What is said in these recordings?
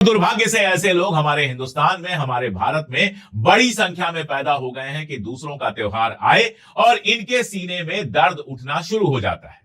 दुर्भाग्य से ऐसे लोग हमारे हिंदुस्तान में, हमारे भारत में बड़ी संख्या में पैदा हो गए हैं कि दूसरों का त्योहार आए और इनके सीने में दर्द उठना शुरू हो जाता है।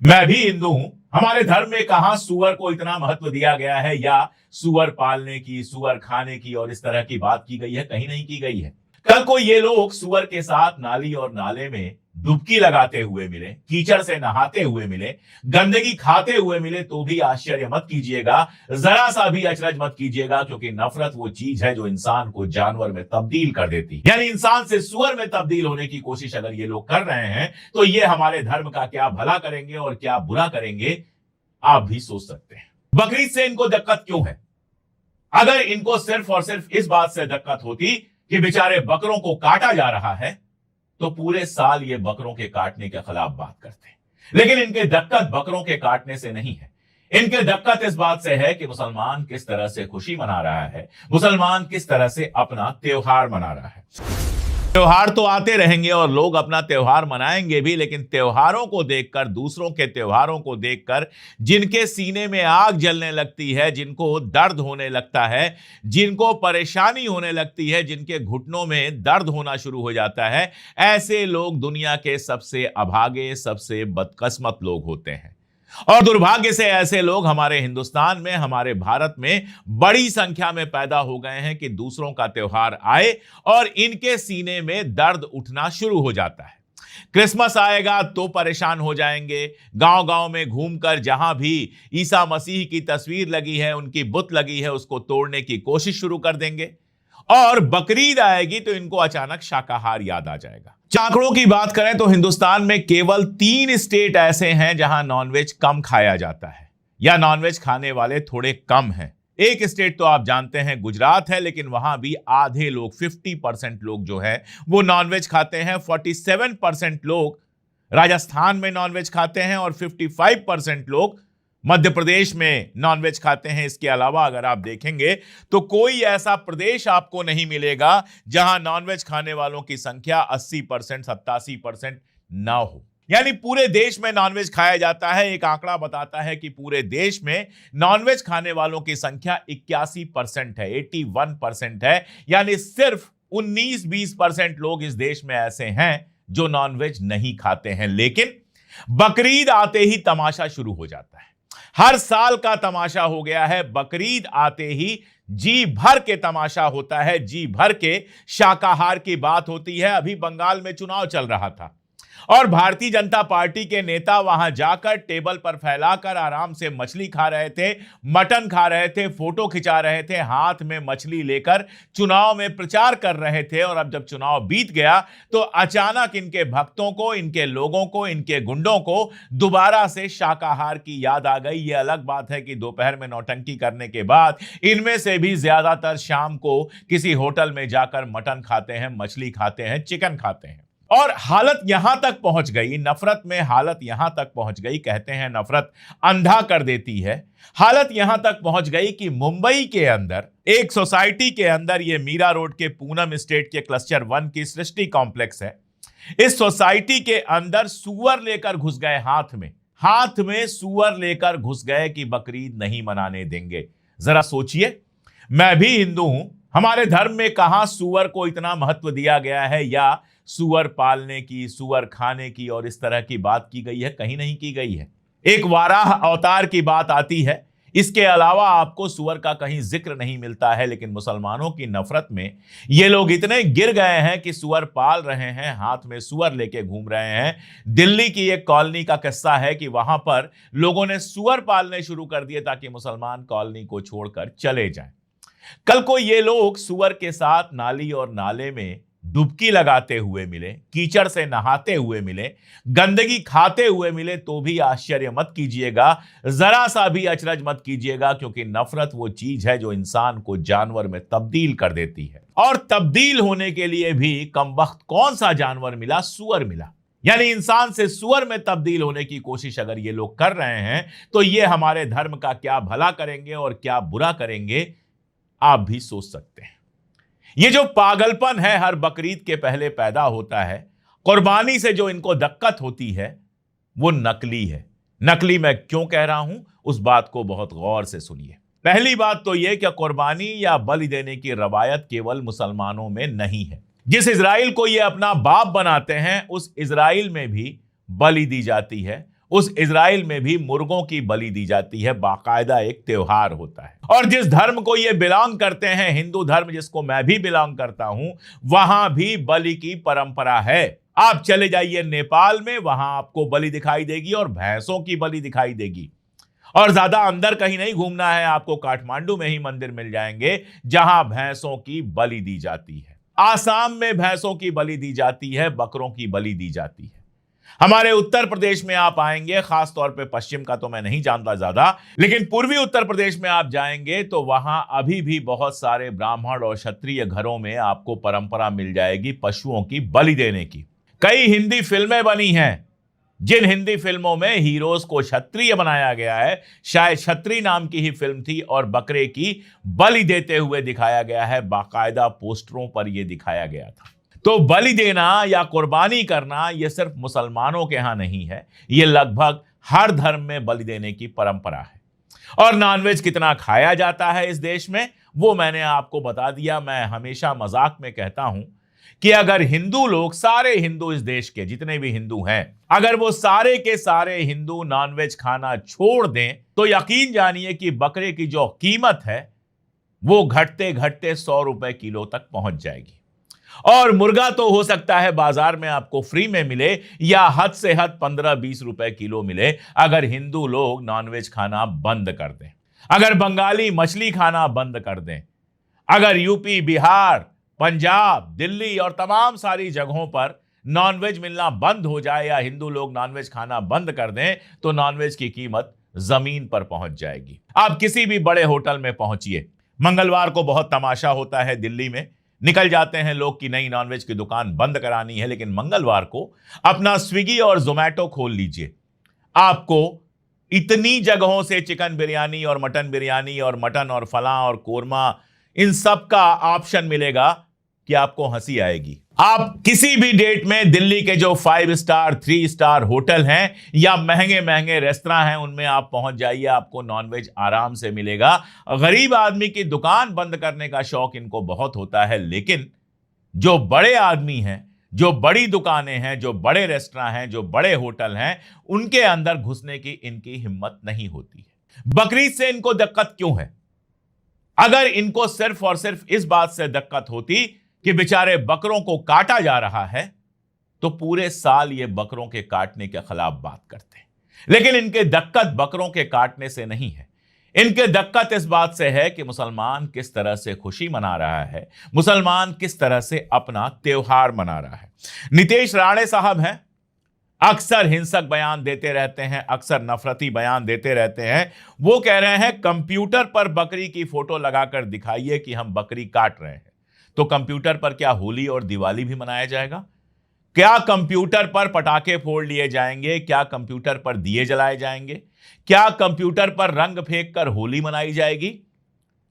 मैं भी हिंदू हूं। हमारे धर्म में कहां सुअर को इतना महत्व दिया गया है या सुअर पालने की, सुअर खाने की और इस तरह की बात की गई है, कहीं नहीं की गई है। कल को ये लोग सुअर के साथ नाली और नाले में डुबकी लगाते हुए मिले, कीचड़ से नहाते हुए मिले, गंदगी खाते हुए मिले तो भी आश्चर्य मत कीजिएगा, जरा सा भी अचरज मत कीजिएगा, क्योंकि नफरत वो चीज है जो इंसान को जानवर में तब्दील कर देती है। यानी इंसान से सुअर में तब्दील होने की कोशिश अगर ये लोग कर रहे हैं तो ये हमारे धर्म का क्या भला करेंगे और क्या बुरा करेंगे, आप भी सोच सकते हैं। बकरीद से इनको दिक्कत क्यों है? अगर इनको सिर्फ और सिर्फ इस बात से दिक्कत होती कि बेचारे बकरों को काटा जा रहा है तो पूरे साल ये बकरों के काटने के खिलाफ बात करते हैं। लेकिन इनके दिक्कत बकरों के काटने से नहीं है, इनके दिक्कत इस बात से है कि मुसलमान किस तरह से खुशी मना रहा है, मुसलमान किस तरह से अपना त्योहार मना रहा है। त्योहार तो आते रहेंगे और लोग अपना त्योहार मनाएंगे भी, लेकिन त्योहारों को देखकर, दूसरों के त्योहारों को देखकर जिनके सीने में आग जलने लगती है, जिनको दर्द होने लगता है, जिनको परेशानी होने लगती है, जिनके घुटनों में दर्द होना शुरू हो जाता है, ऐसे लोग दुनिया के सबसे अभागे, सबसे बदकिस्मत लोग होते हैं। और दुर्भाग्य से ऐसे लोग हमारे हिंदुस्तान में, हमारे भारत में बड़ी संख्या में पैदा हो गए हैं कि दूसरों का त्योहार आए और इनके सीने में दर्द उठना शुरू हो जाता है। क्रिसमस आएगा तो परेशान हो जाएंगे, गांव-गांव में घूमकर जहां भी ईसा मसीह की तस्वीर लगी है, उनकी बुत लगी है, उसको तोड़ने की कोशिश शुरू कर देंगे। और बकरीद आएगी तो इनको अचानक शाकाहार याद आ जाएगा। आंकड़ों की बात करें तो हिंदुस्तान में केवल 3 स्टेट ऐसे हैं जहां नॉनवेज कम खाया जाता है या नॉनवेज खाने वाले थोड़े कम हैं। एक स्टेट तो आप जानते हैं गुजरात है, लेकिन वहां भी आधे लोग, 50% लोग जो है वो नॉनवेज खाते हैं। 47% लोग राजस्थान में नॉनवेज खाते हैं और 55% लोग मध्य प्रदेश में नॉनवेज खाते हैं। इसके अलावा अगर आप देखेंगे तो कोई ऐसा प्रदेश आपको नहीं मिलेगा जहां नॉनवेज खाने वालों की संख्या 80%, 87% ना हो। यानी पूरे देश में नॉनवेज खाया जाता है। एक आंकड़ा बताता है कि पूरे देश में नॉनवेज खाने वालों की संख्या 81% है, 81% है। यानी सिर्फ 19-20% लोग इस देश में ऐसे हैं जो नॉनवेज नहीं खाते हैं। लेकिन बकरीद आते ही तमाशा शुरू हो जाता है। हर साल का तमाशा हो गया है। बकरीद आते ही जी भर के तमाशा होता है, जी भर के शाकाहार की बात होती है। अभी बंगाल में चुनाव चल रहा था और भारतीय जनता पार्टी के नेता वहां जाकर टेबल पर फैलाकर आराम से मछली खा रहे थे, मटन खा रहे थे, फोटो खिंचा रहे थे, हाथ में मछली लेकर चुनाव में प्रचार कर रहे थे। और अब जब चुनाव बीत गया तो अचानक इनके भक्तों को, इनके लोगों को, इनके गुंडों को दोबारा से शाकाहार की याद आ गई। यह अलग बात है कि दोपहर में नौटंकी करने के बाद इनमें से भी ज्यादातर शाम को किसी होटल में जाकर मटन खाते हैं, मछली खाते हैं, चिकन खाते हैं। और हालत यहां तक पहुंच गई, नफरत में हालत यहां तक पहुंच गई, कहते हैं नफरत अंधा कर देती है। हालत यहां तक पहुंच गई कि मुंबई के अंदर एक सोसाइटी के अंदर, ये मीरा रोड के पूनम स्टेट के क्लस्टर 1 की सृष्टि कॉम्प्लेक्स है, इस सोसाइटी के अंदर सुअर लेकर घुस गए, हाथ में सुअर लेकर घुस गए कि बकरीद नहीं मनाने देंगे। जरा सोचिए, मैं भी हिंदू हूं। हमारे धर्म में कहां सुअर को इतना महत्व दिया गया है या सुअर पालने की, सुअर खाने की और इस तरह की बात की गई है, कहीं नहीं की गई है। एक वाराह अवतार की बात आती है, इसके अलावा आपको सुअर का कहीं जिक्र नहीं मिलता है। लेकिन मुसलमानों की नफरत में ये लोग इतने गिर गए हैं कि सुअर पाल रहे हैं, हाथ में सुअर लेके घूम रहे हैं। दिल्ली की एक कॉलोनी का किस्सा है कि वहां पर लोगों ने सुअर पालने शुरू कर दिए ताकि मुसलमान कॉलोनी को छोड़कर चले जाएं। कल को ये लोग सुअर के साथ नाली और नाले में डुबकी लगाते हुए मिले, कीचड़ से नहाते हुए मिले, गंदगी खाते हुए मिले तो भी आश्चर्य मत कीजिएगा, जरा सा भी अचरज मत कीजिएगा, क्योंकि नफरत वो चीज है जो इंसान को जानवर में तब्दील कर देती है। और तब्दील होने के लिए भी कमबख्त कौन सा जानवर मिला? सुअर मिला। यानी इंसान से सुअर में तब्दील होने की कोशिश अगर ये लोग कर रहे हैं तो ये हमारे धर्म का क्या भला करेंगे और क्या बुरा करेंगे, आप भी सोच सकते हैं। ये जो पागलपन है हर बकरीद के पहले पैदा होता है, कुर्बानी से जो इनको दिक्कत होती है, वो नकली है। नकली मैं क्यों कह रहा हूं, उस बात को बहुत गौर से सुनिए। पहली बात तो यह कि कुर्बानी या बलि देने की रवायत केवल मुसलमानों में नहीं है। जिस इजराइल को ये अपना बाप बनाते हैं, उस इजराइल में भी बलि दी जाती है, उस इजराइल में भी मुर्गों की बलि दी जाती है, बाकायदा एक त्योहार होता है। और जिस धर्म को ये बिलोंग करते हैं, हिंदू धर्म जिसको मैं भी बिलोंग करता हूं, वहां भी बलि की परंपरा है। आप चले जाइए नेपाल में, वहां आपको बलि दिखाई देगी और भैंसों की बलि दिखाई देगी। और ज्यादा अंदर कहीं नहीं घूमना है, आपको काठमांडू में ही मंदिर मिल जाएंगे जहां भैंसों की बलि दी जाती है। आसाम में भैंसों की बलि दी जाती है, बकरों की बलि दी जाती है। हमारे उत्तर प्रदेश में आप आएंगे, खास तौर पे पश्चिम का तो मैं नहीं जानता ज्यादा, लेकिन पूर्वी उत्तर प्रदेश में आप जाएंगे तो वहां अभी भी बहुत सारे ब्राह्मण और क्षत्रिय घरों में आपको परंपरा मिल जाएगी पशुओं की बलि देने की। कई हिंदी फिल्में बनी हैं, जिन हिंदी फिल्मों में हीरोज को क्षत्रिय बनाया गया है, शायद क्षत्रिय नाम की ही फिल्म थी, और बकरे की बलि देते हुए दिखाया गया है, बाकायदा पोस्टरों पर यह दिखाया गया था। तो बलि देना या कुर्बानी करना यह सिर्फ मुसलमानों के यहां नहीं है, यह लगभग हर धर्म में बलि देने की परंपरा है। और नॉनवेज कितना खाया जाता है इस देश में, वो मैंने आपको बता दिया। मैं हमेशा मजाक में कहता हूं कि अगर हिंदू लोग, सारे हिंदू इस देश के जितने भी हिंदू हैं, अगर वो सारे के सारे हिंदू नॉनवेज खाना छोड़ दें, तो यकीन जानिए कि बकरे की जो कीमत है वो घटते घटते 100 रुपए किलो तक पहुंच जाएगी। और मुर्गा तो हो सकता है बाजार में आपको फ्री में मिले, या हद से हद 15-20 रुपए किलो मिले, अगर हिंदू लोग नॉनवेज खाना बंद कर दें, अगर बंगाली मछली खाना बंद कर दें, अगर यूपी, बिहार, पंजाब, दिल्ली और तमाम सारी जगहों पर नॉनवेज मिलना बंद हो जाए, या हिंदू लोग नॉनवेज खाना बंद कर दें, तो नॉनवेज की कीमत जमीन पर पहुंच जाएगी। आप किसी भी बड़े होटल में पहुंचिए, मंगलवार को बहुत तमाशा होता है दिल्ली में, निकल जाते हैं लोग कि नई नॉनवेज की दुकान बंद करानी है, लेकिन मंगलवार को अपना स्विगी और जोमैटो खोल लीजिए, आपको इतनी जगहों से चिकन बिरयानी और मटन बिरयानी और मटन और फलां और कोरमा, इन सब का ऑप्शन मिलेगा कि आपको हंसी आएगी। आप किसी भी डेट में दिल्ली के जो 5 स्टार 3 स्टार होटल हैं या महंगे महंगे रेस्तरां हैं, उनमें आप पहुंच जाइए, आपको नॉनवेज आराम से मिलेगा। गरीब आदमी की दुकान बंद करने का शौक इनको बहुत होता है, लेकिन जो बड़े आदमी हैं, जो बड़ी दुकानें हैं, जो बड़े रेस्तरां हैं, जो बड़े होटल हैं, उनके अंदर घुसने की इनकी हिम्मत नहीं होती है। बकरीद से इनको दिक्कत क्यों है? अगर इनको सिर्फ और सिर्फ इस बात से दिक्कत होती कि बेचारे बकरों को काटा जा रहा है, तो पूरे साल ये बकरों के काटने के खिलाफ बात करते हैं। लेकिन इनके दिक्कत बकरों के काटने से नहीं है, इनके दिक्कत इस बात से है कि मुसलमान किस तरह से खुशी मना रहा है, मुसलमान किस तरह से अपना त्योहार मना रहा है। नीतीश राणे साहब हैं, अक्सर हिंसक बयान देते रहते हैं, अक्सर नफरती बयान देते रहते हैं। वो कह रहे हैं कंप्यूटर पर बकरी की फोटो लगाकर दिखाइए कि हम बकरी काट रहे हैं। तो कंप्यूटर पर क्या होली और दिवाली भी मनाया जाएगा? क्या कंप्यूटर पर पटाखे फोड़ लिए जाएंगे? क्या कंप्यूटर पर दिए जलाए जाएंगे? क्या कंप्यूटर पर रंग फेंक कर होली मनाई जाएगी?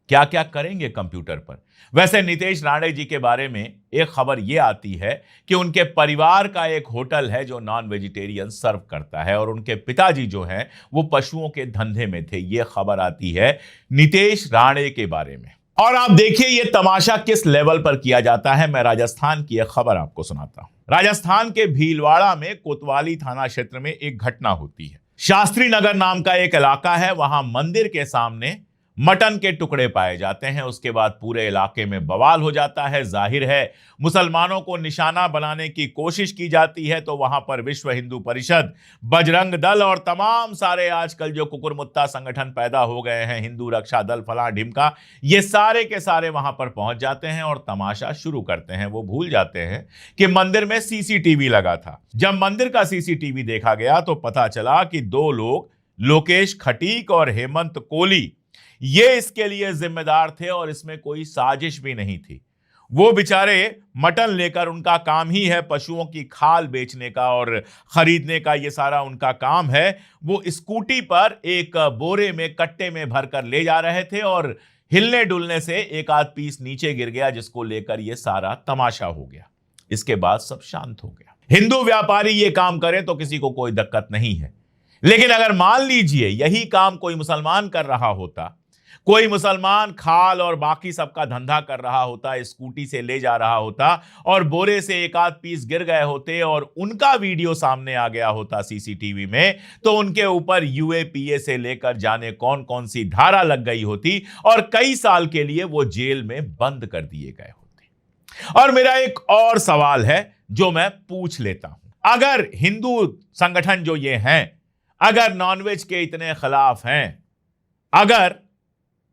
क्या क्या करेंगे कंप्यूटर पर? वैसे नीतीश राणे जी के बारे में एक खबर यह आती है कि उनके परिवार का एक होटल है जो नॉन वेजिटेरियन सर्व करता है, और उनके पिताजी जो हैं वो पशुओं के धंधे में थे। यह खबर आती है नीतीश राणे के बारे में। और आप देखिए ये तमाशा किस लेवल पर किया जाता है। मैं राजस्थान की एक खबर आपको सुनाता हूं। राजस्थान के भीलवाड़ा में कोतवाली थाना क्षेत्र में एक घटना होती है। शास्त्री नगर नाम का एक इलाका है, वहां मंदिर के सामने मटन के टुकड़े पाए जाते हैं। उसके बाद पूरे इलाके में बवाल हो जाता है। जाहिर है मुसलमानों को निशाना बनाने की कोशिश की जाती है, तो वहां पर विश्व हिंदू परिषद, बजरंग दल और तमाम सारे आजकल जो कुकुरमुत्ता संगठन पैदा हो गए हैं, हिंदू रक्षा दल, फलां ढिमका, ये सारे के सारे वहां पर पहुंच जाते हैं और तमाशा शुरू करते हैं। वो भूल जाते हैं कि मंदिर में सीसीटीवी लगा था। जब मंदिर का सीसीटीवी देखा गया तो पता चला कि 2 लोग, लोकेश खटीक और हेमंत कोली, ये इसके लिए जिम्मेदार थे और इसमें कोई साजिश भी नहीं थी। वो बेचारे मटन लेकर, उनका काम ही है पशुओं की खाल बेचने का और खरीदने का, ये सारा उनका काम है। वो स्कूटी पर एक बोरे में, कट्टे में भरकर ले जा रहे थे और हिलने डुलने से एक आध पीस नीचे गिर गया, जिसको लेकर ये सारा तमाशा हो गया। इसके बाद सब शांत हो गया। हिंदू व्यापारी ये काम करें तो किसी को कोई दिक्कत नहीं है, लेकिन अगर मान लीजिए यही काम कोई मुसलमान कर रहा होता, कोई मुसलमान खाल और बाकी सबका धंधा कर रहा होता, स्कूटी से ले जा रहा होता और बोरे से एक आध पीस गिर गए होते और उनका वीडियो सामने आ गया होता सीसीटीवी में, तो उनके ऊपर यूएपीए से लेकर जाने कौन कौन सी धारा लग गई होती और कई साल के लिए वो जेल में बंद कर दिए गए होते। और मेरा एक और सवाल है जो मैं पूछ लेता हूं, अगर हिंदू संगठन जो ये हैं, अगर नॉनवेज के इतने खिलाफ हैं, अगर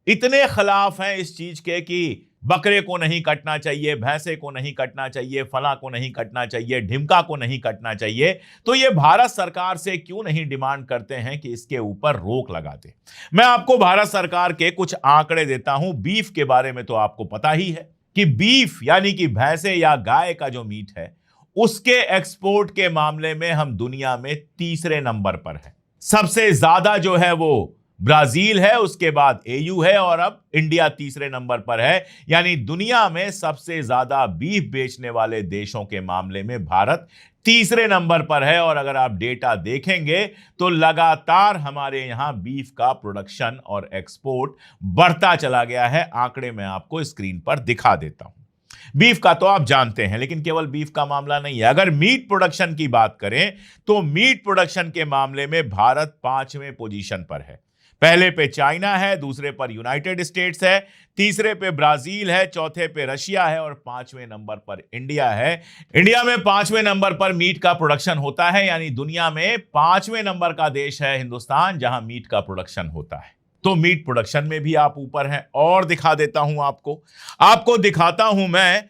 इतने खिलाफ हैं इस चीज के कि बकरे को नहीं कटना चाहिए, भैंसे को नहीं कटना चाहिए, फला को नहीं कटना चाहिए, ढिमका को नहीं कटना चाहिए, तो ये भारत सरकार से क्यों नहीं डिमांड करते हैं कि इसके ऊपर रोक लगा दे। मैं आपको भारत सरकार के कुछ आंकड़े देता हूं। बीफ के बारे में तो आपको पता ही है कि बीफ यानी कि भैंसे या गाय का जो मीट है, उसके एक्सपोर्ट के मामले में हम दुनिया में तीसरे नंबर पर है। सबसे ज्यादा जो है वो ब्राजील है, उसके बाद एयू है और अब इंडिया तीसरे नंबर पर है। यानी दुनिया में सबसे ज्यादा बीफ बेचने वाले देशों के मामले में भारत तीसरे नंबर पर है। और अगर आप डेटा देखेंगे तो लगातार हमारे यहां बीफ का प्रोडक्शन और एक्सपोर्ट बढ़ता चला गया है। आंकड़े मैं आपको स्क्रीन पर दिखा देता हूं। बीफ का तो आप जानते हैं, लेकिन केवल बीफ का मामला नहीं है। अगर मीट प्रोडक्शन की बात करें तो मीट प्रोडक्शन के मामले में भारत 5वें पोजीशन पर है। पहले पे चाइना है, दूसरे पर यूनाइटेड स्टेट्स है, तीसरे पे ब्राजील है, चौथे पे रशिया है और 5वें नंबर पर इंडिया है। इंडिया में 5वें नंबर पर मीट का प्रोडक्शन होता है, यानी दुनिया में 5वें नंबर का देश है हिंदुस्तान जहां मीट का प्रोडक्शन होता है। तो मीट प्रोडक्शन में भी आप ऊपर हैं। और दिखा देता हूं आपको दिखाता हूं मैं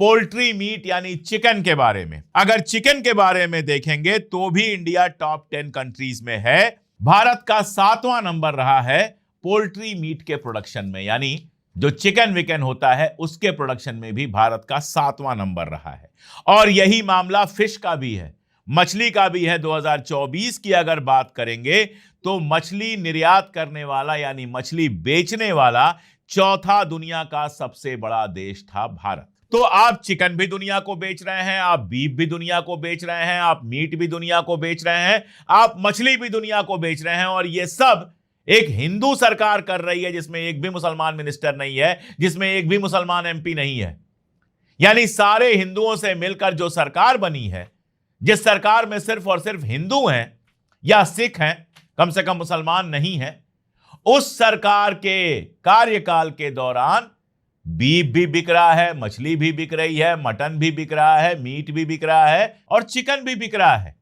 पोल्ट्री मीट यानी चिकन के बारे में। अगर चिकन के बारे में देखेंगे तो भी इंडिया टॉप 10 कंट्रीज में है। भारत का 7वां नंबर रहा है पोल्ट्री मीट के प्रोडक्शन में, यानी जो चिकन विकन होता है उसके प्रोडक्शन में भी भारत का 7वां नंबर रहा है। और यही मामला फिश का भी है, मछली का भी है। 2024 की अगर बात करेंगे तो मछली निर्यात करने वाला यानी मछली बेचने वाला चौथा दुनिया का सबसे बड़ा देश था भारत। तो आप चिकन भी दुनिया को बेच रहे हैं, आप बीफ भी दुनिया को बेच रहे हैं, आप मीट भी दुनिया को बेच रहे हैं, आप मछली भी दुनिया को बेच रहे हैं। और ये सब एक हिंदू सरकार कर रही है जिसमें एक भी मुसलमान मिनिस्टर नहीं है, जिसमें एक भी मुसलमान एमपी नहीं है। यानी सारे हिंदुओं से मिलकर जो सरकार बनी है, जिस सरकार में सिर्फ और सिर्फ हिंदू हैं या सिख हैं, कम से कम मुसलमान नहीं है, उस सरकार के कार्यकाल के दौरान बीफ भी बिक रहा है, मछली भी बिक रही है, मटन भी बिक रहा है, मीट भी बिक रहा है और चिकन भी बिक रहा है।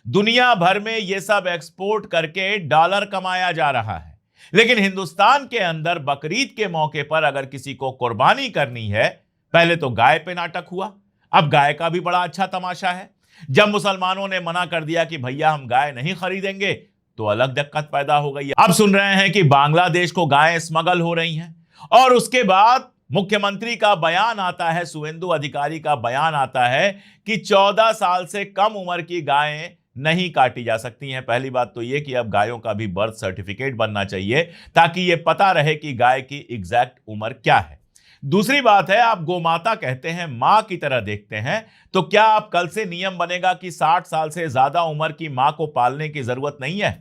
दुनिया भर में यह सब एक्सपोर्ट करके डॉलर कमाया जा रहा है। लेकिन हिंदुस्तान के अंदर बकरीद के मौके पर अगर किसी को कुर्बानी करनी है, पहले तो गाय पे नाटक हुआ, अब गाय का भी बड़ा अच्छा तमाशा है। जब मुसलमानों ने मना कर दिया कि भैया हम गाय नहीं खरीदेंगे, तो अलग दिक्कत पैदा हो गई। अब सुन रहे हैं कि बांग्लादेश को गायें स्मगल हो रही हैं। और उसके बाद मुख्यमंत्री का बयान आता है, शुवेंदु अधिकारी का बयान आता है कि 14 साल से कम उम्र की गायें नहीं काटी जा सकती हैं। पहली बात तो यह कि अब गायों का भी बर्थ सर्टिफिकेट बनना चाहिए ताकि यह पता रहे कि गाय की एग्जैक्ट उम्र क्या है। दूसरी बात है, आप गोमाता कहते हैं, मां की तरह देखते हैं, तो क्या आप कल से नियम बनेगा कि 60 साल से ज्यादा उम्र की मां को पालने की जरूरत नहीं है?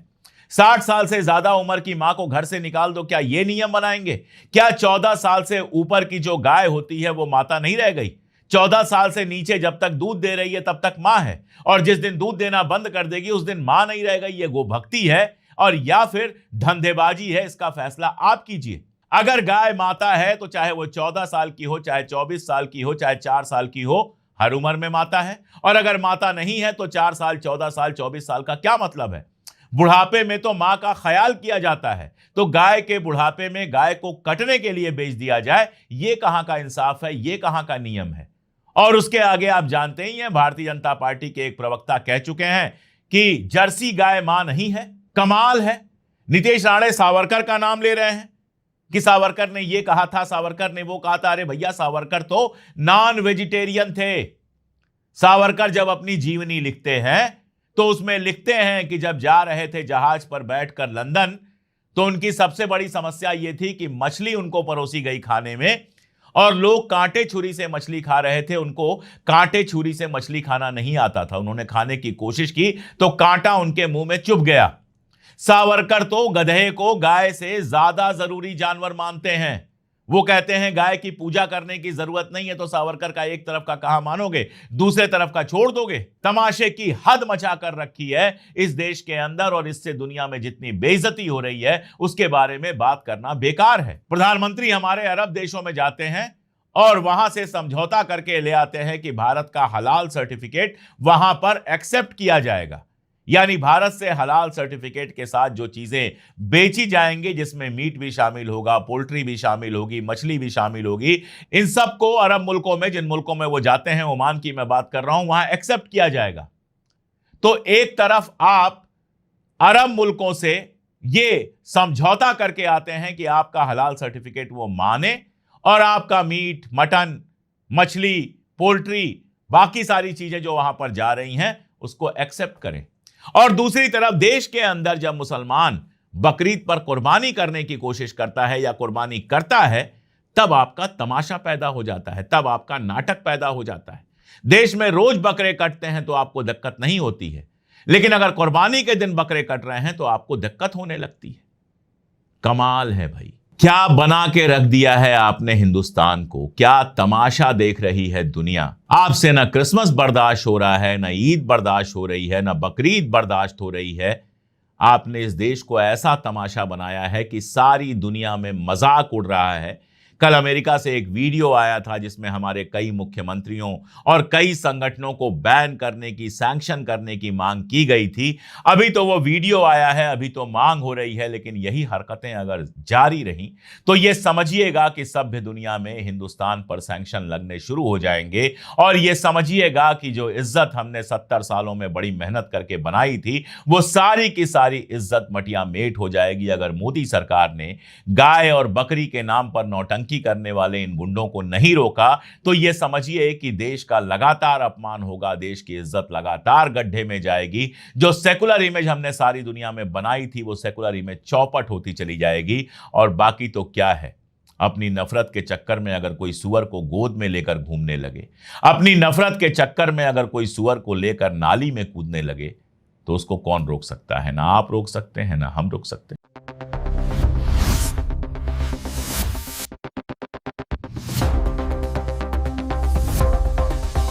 60 साल से ज्यादा उम्र की मां को घर से निकाल दो, क्या यह नियम बनाएंगे? क्या 14 साल से ऊपर की जो गाय होती है वो माता नहीं रह गई? 14 साल से नीचे जब तक दूध दे रही है तब तक मां है, और जिस दिन दूध देना बंद कर देगी उस दिन मां नहीं रह गई। ये गोभक्ति है और या फिर धंधेबाजी है, इसका फैसला आप कीजिए। अगर गाय माता है तो चाहे वो 14 साल की हो, चाहे 24 साल की हो, चाहे 4 साल की हो, हर उम्र में माता है। और अगर माता नहीं है तो 4 साल, 14 साल, 24 साल का क्या मतलब है? बुढ़ापे में तो मां का ख्याल किया जाता है, तो गाय के बुढ़ापे में गाय को कटने के लिए बेच दिया जाए, ये कहां का इंसाफ है, ये कहां का नियम है? और उसके आगे आप जानते ही हैं, भारतीय जनता पार्टी के एक प्रवक्ता कह चुके हैं कि जर्सी गाय मां नहीं है। कमाल है, नीतीश राणे सावरकर का नाम ले रहे हैं कि सावरकर ने ये कहा था, सावरकर ने वो कहा था। अरे भैया, सावरकर तो नॉन वेजिटेरियन थे। सावरकर जब अपनी जीवनी लिखते हैं तो उसमें लिखते हैं कि जब जा रहे थे जहाज पर बैठकर लंदन, तो उनकी सबसे बड़ी समस्या यह थी कि मछली उनको परोसी गई खाने में और लोग कांटे छुरी से मछली खा रहे थे, उनको कांटे छुरी से मछली खाना नहीं आता था। उन्होंने खाने की कोशिश की तो कांटा उनके मुंह में चुभ गया। सावरकर तो गधे को गाय से ज्यादा जरूरी जानवर मानते हैं। वो कहते हैं गाय की पूजा करने की जरूरत नहीं है, तो सावरकर का एक तरफ का कहा मानोगे, दूसरे तरफ का छोड़ दोगे। तमाशे की हद मचा कर रखी है इस देश के अंदर, और इससे दुनिया में जितनी बेइज्जती हो रही है उसके बारे में बात करना बेकार है। प्रधानमंत्री हमारे अरब देशों में जाते हैं और वहां से समझौता करके ले आते हैं कि भारत का हलाल सर्टिफिकेट वहां पर एक्सेप्ट किया जाएगा, यानी भारत से हलाल सर्टिफिकेट के साथ जो चीजें बेची जाएंगी, जिसमें मीट भी शामिल होगा, पोल्ट्री भी शामिल होगी, मछली भी शामिल होगी, इन सबको अरब मुल्कों में, जिन मुल्कों में वो जाते हैं, ओमान की मैं बात कर रहा हूं, वहां एक्सेप्ट किया जाएगा। तो एक तरफ आप अरब मुल्कों से ये समझौता करके आते हैं कि आपका हलाल सर्टिफिकेट वो माने और आपका मीट, मटन, मछली, पोल्ट्री, बाकी सारी चीजें जो वहां पर जा रही हैं उसको एक्सेप्ट करें। और दूसरी तरफ देश के अंदर जब मुसलमान बकरीद पर कुर्बानी करने की कोशिश करता है या कुर्बानी करता है, तब आपका तमाशा पैदा हो जाता है, तब आपका नाटक पैदा हो जाता है। देश में रोज बकरे कटते हैं तो आपको दिक्कत नहीं होती है, लेकिन अगर कुर्बानी के दिन बकरे कट रहे हैं तो आपको दिक्कत होने लगती है। कमाल है भाई, क्या बना के रख दिया है आपने हिंदुस्तान को, क्या तमाशा देख रही है दुनिया। आपसे ना क्रिसमस बर्दाश्त हो रहा है, ना ईद बर्दाश्त हो रही है, ना बकरीद बर्दाश्त हो रही है। आपने इस देश को ऐसा तमाशा बनाया है कि सारी दुनिया में मजाक उड़ रहा है। कल अमेरिका से एक वीडियो आया था जिसमें हमारे कई मुख्यमंत्रियों और कई संगठनों को बैन करने की, सैंक्शन करने की मांग की गई थी। अभी तो वो वीडियो आया है, अभी तो मांग हो रही है, लेकिन यही हरकतें अगर जारी रहीं तो ये समझिएगा कि सभ्य दुनिया में हिंदुस्तान पर सैंक्शन लगने शुरू हो जाएंगे। और ये समझिएगा कि जो इज्जत हमने 70 सालों में बड़ी मेहनत करके बनाई थी, वो सारी की सारी इज्जत मटिया मेट हो जाएगी अगर मोदी सरकार ने गाय और बकरी के नाम पर नौटंकी करने वाले इन गुंडों को नहीं रोका। तो यह समझिए कि देश का लगातार अपमान होगा, देश की इज्जत लगातार गड्ढे में जाएगी। जो सेकुलर इमेज हमने सारी दुनिया में बनाई थी वो सेकुलर इमेज चौपट होती चली जाएगी। और बाकी तो क्या है, अपनी नफरत के चक्कर में अगर कोई सुअर को गोद में लेकर घूमने लगे, अपनी नफरत के चक्कर में अगर कोई सुअर को लेकर नाली में कूदने लगे, तो उसको कौन रोक सकता है। ना आप रोक सकते हैं, ना हम रोक सकते हैं।